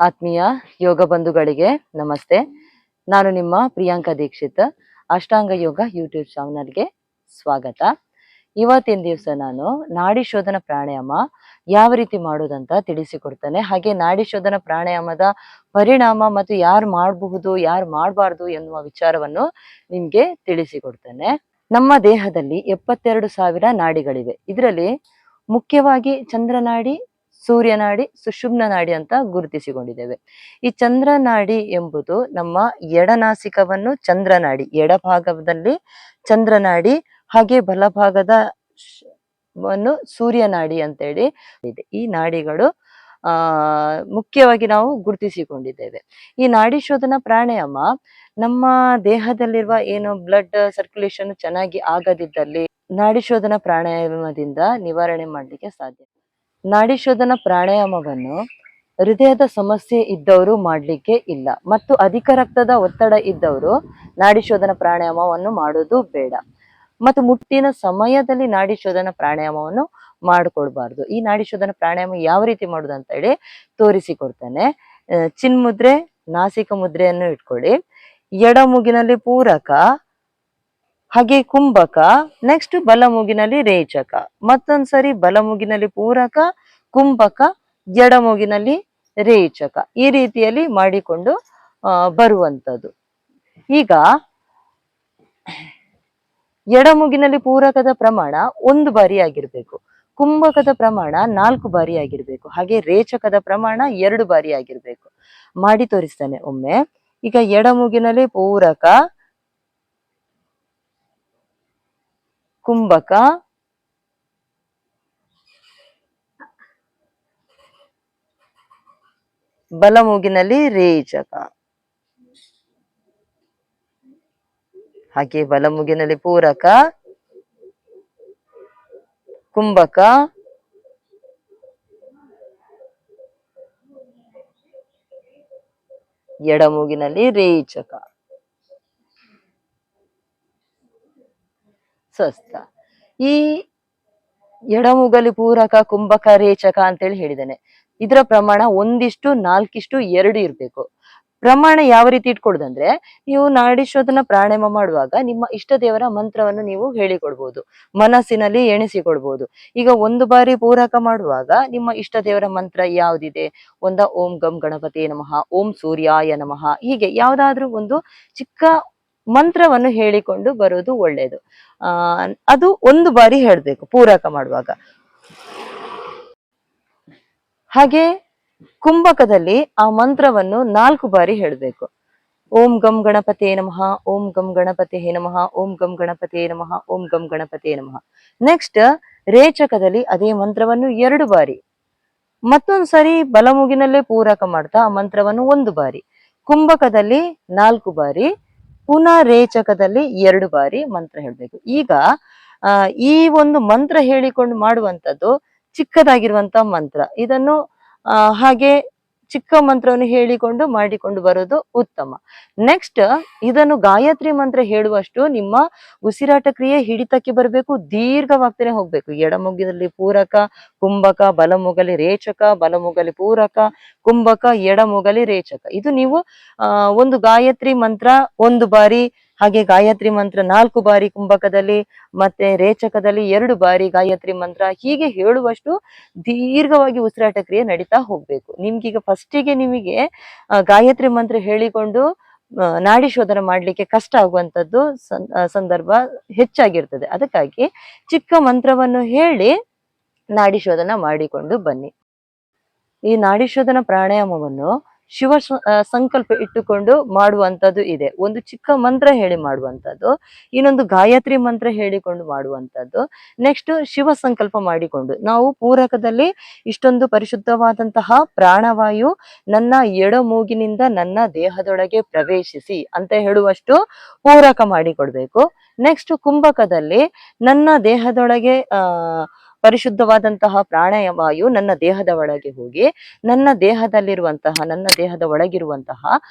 ಆತ್ಮೀಯ ಯೋಗ ಬಂಧುಗಳಿಗೆ ನಮಸ್ತೆ. ನಾನು ನಿಮ್ಮ ಪ್ರಿಯಾಂಕಾ ದೀಕ್ಷಿತ್. ಅಷ್ಟಾಂಗ ಯೋಗ ಯೂಟ್ಯೂಬ್ ಚಾನಲ್ಗೆ ಸ್ವಾಗತ. ಇವತ್ತಿನ ದಿವಸ ನಾನು ನಾಡಿ ಶೋಧನ ಪ್ರಾಣಾಯಾಮ ಯಾವ ರೀತಿ ಮಾಡೋದಂತ ತಿಳಿಸಿಕೊಡ್ತೇನೆ. ಹಾಗೆ ನಾಡಿ ಶೋಧನ ಪ್ರಾಣಾಯಾಮದ ಪರಿಣಾಮ ಮತ್ತು ಯಾರು ಮಾಡಬಹುದು ಯಾರು ಮಾಡಬಾರ್ದು ಎನ್ನುವ ವಿಚಾರವನ್ನು ನಿಮ್ಗೆ ತಿಳಿಸಿಕೊಡ್ತೇನೆ. ನಮ್ಮ ದೇಹದಲ್ಲಿ 72,000 ನಾಡಿಗಳಿವೆ. ಇದರಲ್ಲಿ ಮುಖ್ಯವಾಗಿ ಚಂದ್ರನಾಡಿ, ಸೂರ್ಯನಾಡಿ, ಸುಷುಮ್ನ ನಾಡಿ ಅಂತ ಗುರುತಿಸಿಕೊಂಡಿದ್ದೇವೆ. ಈ ಚಂದ್ರನಾಡಿ ಎಂಬುದು ನಮ್ಮ ಎಡನಾಸಿಕವನ್ನು ಚಂದ್ರನಾಡಿ, ಎಡಭಾಗದಲ್ಲಿ ಚಂದ್ರನಾಡಿ, ಹಾಗೆ ಬಲಭಾಗದ ವನ್ನು ಸೂರ್ಯನಾಡಿ ಅಂತೇಳಿ ಇದೆ. ಈ ನಾಡಿಗಳು ಮುಖ್ಯವಾಗಿ ನಾವು ಗುರುತಿಸಿಕೊಂಡಿದ್ದೇವೆ. ಈ ನಾಡಿ ಶೋಧನ ಪ್ರಾಣಾಯಾಮ ನಮ್ಮ ದೇಹದಲ್ಲಿರುವ ಏನು ಬ್ಲಡ್ ಸರ್ಕ್ಯುಲೇಷನ್ ಚೆನ್ನಾಗಿ ಆಗದಿದ್ದಲ್ಲಿ ನಾಡಿ ಶೋಧನ ಪ್ರಾಣಾಯಾಮದಿಂದ ನಿವಾರಣೆ ಮಾಡಲಿಕ್ಕೆ ಸಾಧ್ಯ. ನಾಡಿ ಶೋಧನ ಪ್ರಾಣಾಯಾಮವನ್ನು ಹೃದಯದ ಸಮಸ್ಯೆ ಇದ್ದವರು ಮಾಡಲಿಕ್ಕೆ ಇಲ್ಲ, ಮತ್ತು ಅಧಿಕ ರಕ್ತದ ಒತ್ತಡ ಇದ್ದವರು ನಾಡಿ ಶೋಧನ ಪ್ರಾಣಾಯಾಮವನ್ನು ಮಾಡೋದು ಬೇಡ, ಮತ್ತು ಮುಟ್ಟಿನ ಸಮಯದಲ್ಲಿ ನಾಡಿ ಶೋಧನ ಪ್ರಾಣಾಯಾಮವನ್ನು ಮಾಡಿಕೊಳ್ಬಾರ್ದು. ಈ ನಾಡಿ ಶೋಧನ ಪ್ರಾಣಾಯಾಮ ಯಾವ ರೀತಿ ಮಾಡುದು ಅಂತ ಹೇಳಿ ತೋರಿಸಿಕೊಡ್ತೇನೆ. ಚಿನ್ಮುದ್ರೆ, ನಾಸಿಕ ಮುದ್ರೆಯನ್ನು ಇಟ್ಕೊಳ್ಳಿ. ಎಡ ಮೂಗಿನಲ್ಲಿ ಪೂರಕ, ಹಾಗೆ ಕುಂಭಕ, ನೆಕ್ಸ್ಟ್ ಬಲ ಮೂಗಿನಲ್ಲಿ ರೇಚಕ, ಮತ್ತೊಂದ್ಸರಿ ಬಲ ಮೂಗಿನಲ್ಲಿ ಪೂರಕ, ಕುಂಭಕ, ಎಡ ಮೂಗಿನಲ್ಲಿ ರೇಚಕ, ಈ ರೀತಿಯಲ್ಲಿ ಮಾಡಿಕೊಂಡು ಬರುವಂಥದ್ದು. ಈಗ ಎಡ ಮೂಗಿನಲ್ಲಿ ಪೂರಕದ ಪ್ರಮಾಣ 1 ಬಾರಿ ಆಗಿರ್ಬೇಕು, ಕುಂಭಕದ ಪ್ರಮಾಣ 4 ಬಾರಿ ಆಗಿರ್ಬೇಕು, ಹಾಗೆ ರೇಚಕದ ಪ್ರಮಾಣ 2 ಬಾರಿ ಆಗಿರ್ಬೇಕು. ಮಾಡಿ ತೋರಿಸ್ತೇನೆ ಒಮ್ಮೆ. ಈಗ ಎಡ ಮೂಗಿನಲ್ಲಿ ಪೂರಕ, ಕುಂಭಕ, ಬಲ ಮೂಗಿನಲ್ಲಿ ರೇಚಕ, ಹಾಗೆ ಬಲ ಮೂಗಿನಲ್ಲಿ ಪೂರಕ, ಕುಂಭಕ, ಎಡ ಮೂಗಿನಲ್ಲಿ ರೇಚಕ, ಸ್ವಸ್ಥ. ಈ ಎಡಮೂಗಲಿ ಪೂರಕ, ಕುಂಭಕ, ರೇಚಕ ಅಂತೇಳಿ ಹೇಳಿದ್ದೇನೆ. ಇದರ ಪ್ರಮಾಣ 1:4:2 ಇರ್ಬೇಕು. ಪ್ರಮಾಣ ಯಾವ ರೀತಿ ಇಟ್ಕೊಡುದಂದ್ರೆ, ನೀವು ನಾಡಿ ಶೋಧನ ಪ್ರಾಣಾಯಾಮ ಮಾಡುವಾಗ ನಿಮ್ಮ ಇಷ್ಟ ದೇವರ ಮಂತ್ರವನ್ನು ನೀವು ಹೇಳಿಕೊಡ್ಬೋದು, ಮನಸ್ಸಿನಲ್ಲಿ ಎಣಿಸಿಕೊಡ್ಬೋದು. ಈಗ 1 ಬಾರಿ ಪೂರಕ ಮಾಡುವಾಗ ನಿಮ್ಮ ಇಷ್ಟ ದೇವರ ಮಂತ್ರ ಯಾವ್ದಿದೆ, ಓಂ ಗಂ ಗಣಪತಿ ನಮಃ, ಓಂ ಸೂರ್ಯಾಯ ನಮಃ, ಹೀಗೆ ಯಾವ್ದಾದ್ರೂ ಒಂದು ಚಿಕ್ಕ ಮಂತ್ರವನ್ನು ಹೇಳಿಕೊಂಡು ಬರೋದು ಒಳ್ಳೇದು. ಅದು 1 ಬಾರಿ ಹೇಳ್ಬೇಕು ಪೂರಕ ಮಾಡುವಾಗ. ಹಾಗೆ ಕುಂಭಕದಲ್ಲಿ ಆ ಮಂತ್ರವನ್ನು 4 ಬಾರಿ ಹೇಳ್ಬೇಕು. ಓಂ ಗಂ ಗಣಪತಿ ನಮಃ, ಓಂ ಗಂ ಗಣಪತಿ ನಮಃ, ಓಂ ಗಂ ಗಣಪತಿ ನಮಃ, ಓಂ ಗಂ ಗಣಪತಿ ನಮಃ. ನೆಕ್ಸ್ಟ್ ರೇಚಕದಲ್ಲಿ ಅದೇ ಮಂತ್ರವನ್ನು 2 ಬಾರಿ, ಮತ್ತೊಂದ್ಸರಿ ಬಲಮೂಗಿನಲ್ಲೇ ಪೂರಕ ಮಾಡ್ತಾ ಆ ಮಂತ್ರವನ್ನು 1 ಬಾರಿ, ಕುಂಭಕದಲ್ಲಿ 4 ಬಾರಿ, ಪುನಃ ರೇಚಕದಲ್ಲಿ 2 ಬಾರಿ ಮಂತ್ರ ಹೇಳ್ಬೇಕು. ಈಗ ಈ ಒಂದು ಮಂತ್ರ ಹೇಳಿಕೊಂಡು ಮಾಡುವಂಥದ್ದು ಚಿಕ್ಕದಾಗಿರುವಂತ ಮಂತ್ರ. ಇದನ್ನು ಹಾಗೆ ಚಿಕ್ಕ ಮಂತ್ರವನ್ನು ಹೇಳಿಕೊಂಡು ಮಾಡಿಕೊಂಡು ಬರೋದು ಉತ್ತಮ. ನೆಕ್ಸ್ಟ್ ಇದನ್ನು ಗಾಯತ್ರಿ ಮಂತ್ರ ಹೇಳುವಷ್ಟು ನಿಮ್ಮ ಉಸಿರಾಟ ಕ್ರಿಯೆ ಹಿಡಿತಕ್ಕೆ ಬರಬೇಕು, ದೀರ್ಘವಾಗ್ತಾನೆ ಹೋಗ್ಬೇಕು. ಎಡಮುಗದಲ್ಲಿ ಪೂರಕ, ಕುಂಭಕ, ಬಲಮೂಗಲಿ ರೇಚಕ, ಬಲಮೂಗಲಿ ಪೂರಕ, ಕುಂಭಕ, ಎಡಮೂಗಲಿ ರೇಚಕ. ಇದು ನೀವು ಒಂದು ಗಾಯತ್ರಿ ಮಂತ್ರ 1 ಬಾರಿ, ಹಾಗೆ ಗಾಯತ್ರಿ ಮಂತ್ರ 4 ಬಾರಿ ಕುಂಭಕದಲ್ಲಿ, ಮತ್ತೆ ರೇಚಕದಲ್ಲಿ 2 ಬಾರಿ ಗಾಯತ್ರಿ ಮಂತ್ರ, ಹೀಗೆ ಹೇಳುವಷ್ಟು ದೀರ್ಘವಾಗಿ ಉಸಿರಾಟ ಕ್ರಿಯೆ ನಡೀತಾ ಹೋಗ್ಬೇಕು. ನಿಮ್ಗೀಗ ಫಸ್ಟಿಗೆ ನಿಮಗೆ ಗಾಯತ್ರಿ ಮಂತ್ರ ಹೇಳಿಕೊಂಡು ನಾಡಿ ಶೋಧನ ಮಾಡ್ಲಿಕ್ಕೆ ಕಷ್ಟ ಆಗುವಂಥದ್ದು ಸಂದರ್ಭ ಹೆಚ್ಚಾಗಿರ್ತದೆ. ಅದಕ್ಕಾಗಿ ಚಿಕ್ಕ ಮಂತ್ರವನ್ನು ಹೇಳಿ ನಾಡಿ ಶೋಧನ ಮಾಡಿಕೊಂಡು ಬನ್ನಿ. ಈ ನಾಡಿ ಶೋಧನ ಪ್ರಾಣಾಯಾಮವನ್ನು ಶಿವ ಸಂಕಲ್ಪ ಇಟ್ಟುಕೊಂಡು ಮಾಡುವಂಥದ್ದು ಇದೆ. ಒಂದು ಚಿಕ್ಕ ಮಂತ್ರ ಹೇಳಿ ಮಾಡುವಂಥದ್ದು, ಇನ್ನೊಂದು ಗಾಯತ್ರಿ ಮಂತ್ರ ಹೇಳಿಕೊಂಡು ಮಾಡುವಂಥದ್ದು, ನೆಕ್ಸ್ಟ್ ಶಿವ ಸಂಕಲ್ಪ ಮಾಡಿಕೊಂಡು. ನಾವು ಪೂರಕದಲ್ಲಿ ಇಷ್ಟೊಂದು ಪರಿಶುದ್ಧವಾದಂತಹ ಪ್ರಾಣವಾಯು ನನ್ನ ಎಡ ಮೂಗಿನಿಂದ ನನ್ನ ದೇಹದೊಳಗೆ ಪ್ರವೇಶಿಸಿ ಅಂತ ಹೇಳುವಷ್ಟು ಪೂರಕ ಮಾಡಿಕೊಡ್ಬೇಕು. ನೆಕ್ಸ್ಟ್ ಕುಂಭಕದಲ್ಲಿ ನನ್ನ ದೇಹದೊಳಗೆ ಪರಿಶುದ್ಧವಾದಂತಹ ಪ್ರಾಣವಾಯು ನನ್ನ ದೇಹದ ಒಳಗೆ ಹೋಗಿ ನನ್ನ ದೇಹದ ಒಳಗಿರುವಂತಹ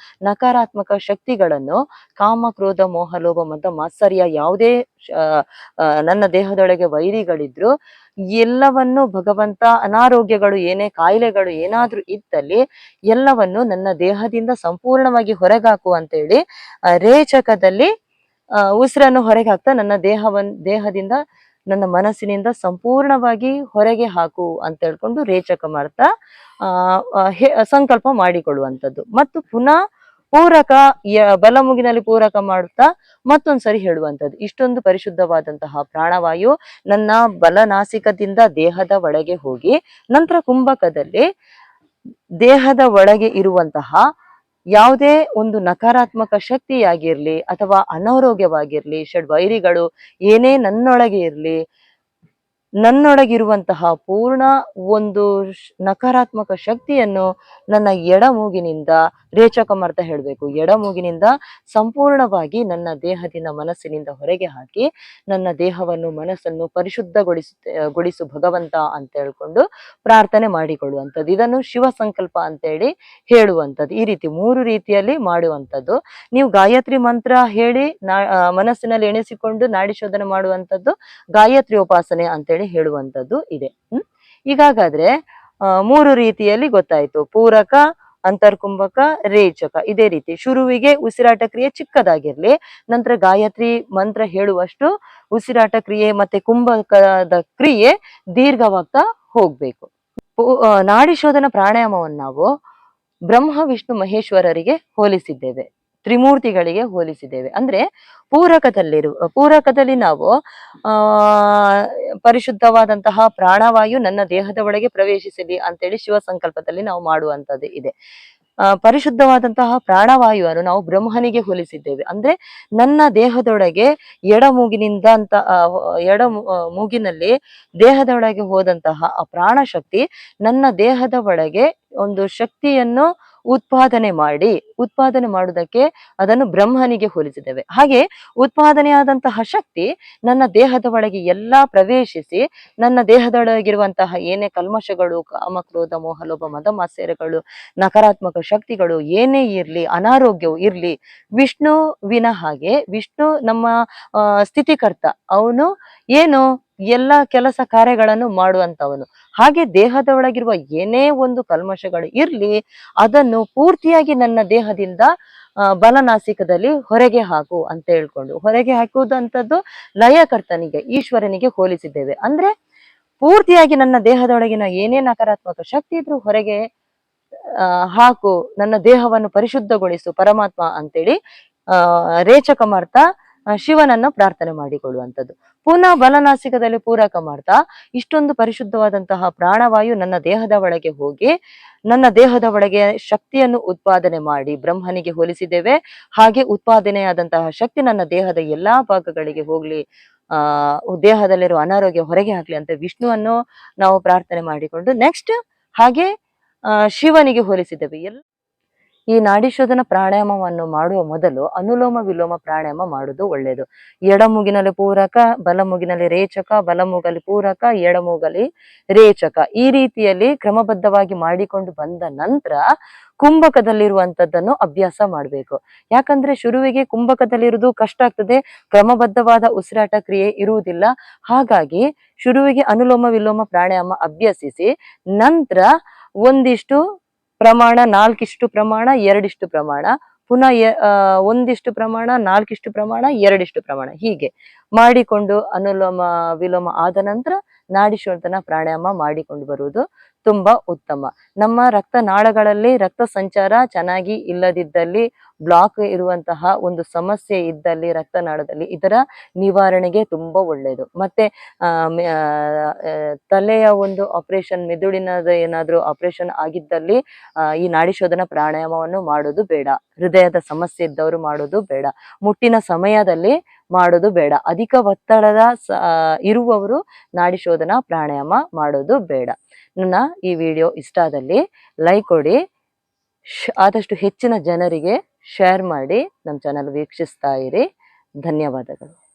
ನಕಾರಾತ್ಮಕ ಶಕ್ತಿಗಳನ್ನು ಕಾಮ ಕ್ರೋಧ ಮೋಹ ಲೋಭ ಮದ ಮಾತ್ಸರ್ಯ ಯಾವುದೇ ನನ್ನ ದೇಹದೊಳಗೆ ವೈರಿಗಳಿದ್ರು ಎಲ್ಲವನ್ನು ಭಗವಂತ ಅನಾರೋಗ್ಯಗಳು ಏನೇ ಕಾಯಿಲೆಗಳು ಏನಾದ್ರೂ ಇದ್ದಲ್ಲಿ ಎಲ್ಲವನ್ನು ನನ್ನ ದೇಹದಿಂದ ಸಂಪೂರ್ಣವಾಗಿ ಹೊರಗಾಕು ಅಂತೇಳಿ ರೇಚಕದಲ್ಲಿ ಉಸಿರನ್ನು ಹೊರಗೆ ಹಾಕ್ತಾ ನನ್ನ ದೇಹದಿಂದ ನನ್ನ ಮನಸ್ಸಿನಿಂದ ಸಂಪೂರ್ಣವಾಗಿ ಹೊರಗೆ ಹಾಕು ಅಂತ ಹೇಳ್ಕೊಂಡು ರೇಚಕ ಮಾಡ್ತಾ ಸಂಕಲ್ಪ ಮಾಡಿಕೊಳ್ಳುವಂಥದ್ದು. ಮತ್ತು ಪುನಃ ಪೂರಕ ಬಲಮುಗಿನಲ್ಲಿ ಪೂರಕ ಮಾಡುತ್ತಾ ಮತ್ತೊಂದ್ಸರಿ ಹೇಳುವಂಥದ್ದು. ಇಷ್ಟೊಂದು ಪರಿಶುದ್ಧವಾದಂತಹ ಪ್ರಾಣವಾಯು ನನ್ನ ಬಲನಾಸಿಕದಿಂದ ದೇಹದ ಒಳಗೆ ಹೋಗಿ ನಂತರ ಕುಂಭಕದಲ್ಲಿ ದೇಹದ ಒಳಗೆ ಇರುವಂತಹ ಯಾವುದೇ ಒಂದು ನಕಾರಾತ್ಮಕ ಶಕ್ತಿಯಾಗಿರ್ಲಿ ಅಥವಾ ಅನಾರೋಗ್ಯವಾಗಿರ್ಲಿ ಷಡ್ವೈರಿಗಳು ಏನೇ ನನ್ನೊಳಗೆ ಇರ್ಲಿ, ನನ್ನೊಳಗಿರುವಂತಹ ಪೂರ್ಣ ಒಂದು ನಕಾರಾತ್ಮಕ ಶಕ್ತಿಯನ್ನು ನನ್ನ ಎಡಮೂಗಿನಿಂದ ರೇಚಕ ಮಾಡ್ತಾ ಹೇಳ್ಬೇಕು. ಎಡಮೂಗಿನಿಂದ ಸಂಪೂರ್ಣವಾಗಿ ನನ್ನ ದೇಹದಿಂದ ಮನಸ್ಸಿನಿಂದ ಹೊರಗೆ ಹಾಕಿ ನನ್ನ ದೇಹವನ್ನು ಮನಸ್ಸನ್ನು ಪರಿಶುದ್ಧಗೊಳಿಸು ಭಗವಂತ ಅಂತ ಹೇಳ್ಕೊಂಡು ಪ್ರಾರ್ಥನೆ ಮಾಡಿಕೊಳ್ಳುವಂಥದ್ದು. ಇದನ್ನು ಶಿವ ಸಂಕಲ್ಪ ಅಂತೇಳಿ ಹೇಳುವಂಥದ್ದು. ಈ ರೀತಿ 3 ರೀತಿಯಲ್ಲಿ ಮಾಡುವಂಥದ್ದು. ನೀವು ಗಾಯತ್ರಿ ಮಂತ್ರ ಹೇಳಿ ಮನಸ್ಸಿನಲ್ಲಿ ಎಣಿಸಿಕೊಂಡು ನಾಡಿ ಶೋಧನೆ ಮಾಡುವಂಥದ್ದು ಗಾಯತ್ರಿ ಉಪಾಸನೆ ಅಂತೇಳಿ ಹೇಳುವಂಥದ್ದು ಇದೆ. ಈಗಾಗಾದ್ರೆ 3 ರೀತಿಯಲ್ಲಿ ಗೊತ್ತಾಯ್ತು. ಪೂರಕ, ಅಂತರ್ಕುಂಭಕ, ರೇಚಕ. ಇದೇ ರೀತಿ ಶುರುವಿಗೆ ಉಸಿರಾಟ ಕ್ರಿಯೆ ಚಿಕ್ಕದಾಗಿರ್ಲಿ, ನಂತರ ಗಾಯತ್ರಿ ಮಂತ್ರ ಹೇಳುವಷ್ಟು ಉಸಿರಾಟ ಕ್ರಿಯೆ ಮತ್ತೆ ಕುಂಭಕದ ಕ್ರಿಯೆ ದೀರ್ಘವಾಗ್ತಾ ಹೋಗ್ಬೇಕು. ನಾಡಿ ಶೋಧನ ಪ್ರಾಣಾಯಾಮವನ್ನು ನಾವು ಬ್ರಹ್ಮ ವಿಷ್ಣು ಮಹೇಶ್ವರರಿಗೆ ಹೋಲಿಸಿದ್ದೇವೆ, ತ್ರಿಮೂರ್ತಿಗಳಿಗೆ ಹೋಲಿಸಿದ್ದೇವೆ. ಅಂದ್ರೆ ಪೂರಕದಲ್ಲಿ ನಾವು ಪರಿಶುದ್ಧವಾದಂತಹ ಪ್ರಾಣವಾಯು ನನ್ನ ದೇಹದ ಒಳಗೆ ಪ್ರವೇಶಿಸಲಿ ಅಂತೇಳಿ ಶಿವ ಸಂಕಲ್ಪದಲ್ಲಿ ನಾವು ಮಾಡುವಂತದ್ದು ಇದೆ. ಪರಿಶುದ್ಧವಾದಂತಹ ಪ್ರಾಣವಾಯುವನ್ನು ನಾವು ಬ್ರಹ್ಮನಿಗೆ ಹೋಲಿಸಿದ್ದೇವೆ. ಅಂದ್ರೆ ನನ್ನ ದೇಹದೊಳಗೆ ಎಡ ಮೂಗಿನಲ್ಲಿ ದೇಹದೊಳಗೆ ಹೋದಂತಹ ಆ ಪ್ರಾಣ ಶಕ್ತಿ ನನ್ನ ದೇಹದ ಒಳಗೆ ಒಂದು ಶಕ್ತಿಯನ್ನು ಉತ್ಪಾದನೆ ಮಾಡುವುದಕ್ಕೆ ಅದನ್ನು ಬ್ರಹ್ಮನಿಗೆ ಹೋಲಿಸಿದ್ದೇವೆ. ಹಾಗೆ ಉತ್ಪಾದನೆಯಾದಂತಹ ಶಕ್ತಿ ನನ್ನ ದೇಹದ ಒಳಗೆ ಎಲ್ಲಾ ಪ್ರವೇಶಿಸಿ ನನ್ನ ದೇಹದೊಳಗಿರುವಂತಹ ಏನೇ ಕಲ್ಮಶಗಳು, ಕಾಮ ಕ್ರೋಧ ಮೋಹ ಲೋಭ ಮದ ಮಾತ್ಸರ್ಯಗಳು, ನಕಾರಾತ್ಮಕ ಶಕ್ತಿಗಳು ಏನೇ ಇರ್ಲಿ, ಅನಾರೋಗ್ಯವು ಇರ್ಲಿ, ವಿಷ್ಣುವಿನ ಹಾಗೆ ವಿಷ್ಣು ನಮ್ಮ ಸ್ಥಿತಿಕರ್ತ, ಅವನು ಏನು ಎಲ್ಲ ಕೆಲಸ ಕಾರ್ಯಗಳನ್ನು ಮಾಡುವಂತವನು. ಹಾಗೆ ದೇಹದ ಒಳಗಿರುವ ಏನೇ ಒಂದು ಕಲ್ಮಶಗಳು ಇರ್ಲಿ ಅದನ್ನು ಪೂರ್ತಿಯಾಗಿ ನನ್ನ ದೇಹದಿಂದ ಬಲನಾಸಿಕದಲ್ಲಿ ಹೊರಗೆ ಹಾಕು ಅಂತ ಹೇಳ್ಕೊಂಡು, ಹೊರಗೆ ಹಾಕುವುದಂಥದ್ದು ಲಯಕರ್ತನಿಗೆ ಈಶ್ವರನಿಗೆ ಹೋಲಿಸಿದ್ದೇವೆ. ಅಂದ್ರೆ ಪೂರ್ತಿಯಾಗಿ ನನ್ನ ದೇಹದೊಳಗಿನ ಏನೇ ನಕಾರಾತ್ಮಕ ಶಕ್ತಿ ಇದ್ರೂ ಹೊರಗೆ ಹಾಕು, ನನ್ನ ದೇಹವನ್ನು ಪರಿಶುದ್ಧಗೊಳಿಸು ಪರಮಾತ್ಮ ಅಂತೇಳಿ ರೇಚಕ ಮಾಡ್ತಾ ಶಿವನನ್ನ ಪ್ರಾರ್ಥನೆ ಮಾಡಿಕೊಳ್ಳುವಂಥದ್ದು. ಪುನಃ ಬಲನಾಸಿಕದಲ್ಲಿ ಪೂರಕ ಮಾಡ್ತಾ ಇಷ್ಟೊಂದು ಪರಿಶುದ್ಧವಾದಂತಹ ಪ್ರಾಣವಾಯು ನನ್ನ ದೇಹದ ಒಳಗೆ ಹೋಗಿ ನನ್ನ ದೇಹದ ಒಳಗೆ ಶಕ್ತಿಯನ್ನು ಉತ್ಪಾದನೆ ಮಾಡಿ ಬ್ರಹ್ಮನಿಗೆ ಹೋಲಿಸಿದ್ದೇವೆ. ಹಾಗೆ ಉತ್ಪಾದನೆಯಾದಂತಹ ಶಕ್ತಿ ನನ್ನ ದೇಹದ ಎಲ್ಲಾ ಭಾಗಗಳಿಗೆ ಹೋಗ್ಲಿ, ದೇಹದಲ್ಲಿರುವ ಅನಾರೋಗ್ಯ ಹೊರಗೆ ಹಾಕ್ಲಿ ಅಂತ ವಿಷ್ಣುವನ್ನು ನಾವು ಪ್ರಾರ್ಥನೆ ಮಾಡಿಕೊಂಡು ನೆಕ್ಸ್ಟ್ ಹಾಗೆ ಶಿವನಿಗೆ ಹೋಲಿಸಿದ್ದೇವೆ. ಈ ನಾಡಿ ಶೋಧನ ಪ್ರಾಣಾಯಾಮವನ್ನು ಮಾಡುವ ಮೊದಲು ಅನುಲೋಮ ವಿಲೋಮ ಪ್ರಾಣಾಯಾಮ ಮಾಡುವುದು ಒಳ್ಳೆಯದು. ಎಡಮೂಗಿನಲ್ಲಿ ಪೂರಕ, ಬಲಮೂಗಿನಲ್ಲಿ ರೇಚಕ, ಬಲಮೂಗಲಿ ಪೂರಕ, ಎಡಮೂಗಲಿ ರೇಚಕ. ಈ ರೀತಿಯಲ್ಲಿ ಕ್ರಮಬದ್ಧವಾಗಿ ಮಾಡಿಕೊಂಡು ಬಂದ ನಂತರ ಕುಂಭಕದಲ್ಲಿರುವಂತದ್ದನ್ನು ಅಭ್ಯಾಸ ಮಾಡಬೇಕು. ಯಾಕಂದ್ರೆ ಶುರುವಿಗೆ ಕುಂಭಕದಲ್ಲಿರುವುದು ಕಷ್ಟ ಆಗ್ತದೆ, ಕ್ರಮಬದ್ಧವಾದ ಉಸಿರಾಟ ಕ್ರಿಯೆ ಇರುವುದಿಲ್ಲ. ಹಾಗಾಗಿ ಶುರುವಿಗೆ ಅನುಲೋಮ ವಿಲೋಮ ಪ್ರಾಣಾಯಾಮ ಅಭ್ಯಸಿಸಿ ನಂತರ ಒಂದಿಷ್ಟು ಪ್ರಮಾಣ, 4 ಇಷ್ಟು ಪ್ರಮಾಣ, 2 ಇಷ್ಟು ಪ್ರಮಾಣ, ಪುನಃ 1 ಇಷ್ಟು ಪ್ರಮಾಣ, 4 ಇಷ್ಟು ಪ್ರಮಾಣ, 2 ಇಷ್ಟು ಪ್ರಮಾಣ ಹೀಗೆ ಮಾಡಿಕೊಂಡು ಅನುಲೋಮ ವಿಲೋಮ ಆದ ನಂತರ ನಾಡಿ ಶೋಧನ ಪ್ರಾಣಾಯಾಮ ಮಾಡಿಕೊಂಡು ಬರುವುದು ತುಂಬಾ ಉತ್ತಮ. ನಮ್ಮ ರಕ್ತನಾಳಗಳಲ್ಲಿ ರಕ್ತ ಸಂಚಾರ ಚೆನ್ನಾಗಿ ಇಲ್ಲದಿದ್ದಲ್ಲಿ, ಬ್ಲಾಕ್ ಇರುವಂತಹ ಒಂದು ಸಮಸ್ಯೆ ಇದ್ದಲ್ಲಿ ರಕ್ತನಾಳದಲ್ಲಿ, ಇದರ ನಿವಾರಣೆಗೆ ತುಂಬಾ ಒಳ್ಳೆಯದು. ಮತ್ತೆ ತಲೆಯ ಒಂದು ಆಪರೇಷನ್, ಮೆದುಳಿನದ ಏನಾದ್ರೂ ಆಪರೇಷನ್ ಆಗಿದ್ದಲ್ಲಿ ಈ ನಾಡಿ ಶೋಧನ ಪ್ರಾಣಾಯಾಮವನ್ನು ಮಾಡೋದು ಬೇಡ. ಹೃದಯದ ಸಮಸ್ಯೆ ಇದ್ದವರು ಮಾಡೋದು ಬೇಡ. ಮುಟ್ಟಿನ ಸಮಯದಲ್ಲಿ ಮಾಡೋದು ಬೇಡ. ಅಧಿಕ ಒತ್ತಡದ ಇರುವವರು ನಾಡಿ ಶೋಧನ ಪ್ರಾಣಾಯಾಮ ಮಾಡೋದು ಬೇಡ. ನನ್ನ ಈ ವಿಡಿಯೋ ಇಷ್ಟ ಆದಲ್ಲಿ ಲೈಕ್ ಕೊಡಿ, ಆದಷ್ಟು ಹೆಚ್ಚಿನ ಜನರಿಗೆ ಶೇರ್ ಮಾಡಿ ನಮ್ಮ ಚಾನಲ್ ವೀಕ್ಷಿಸ್ತಾ ಇರಿ. ಧನ್ಯವಾದಗಳು.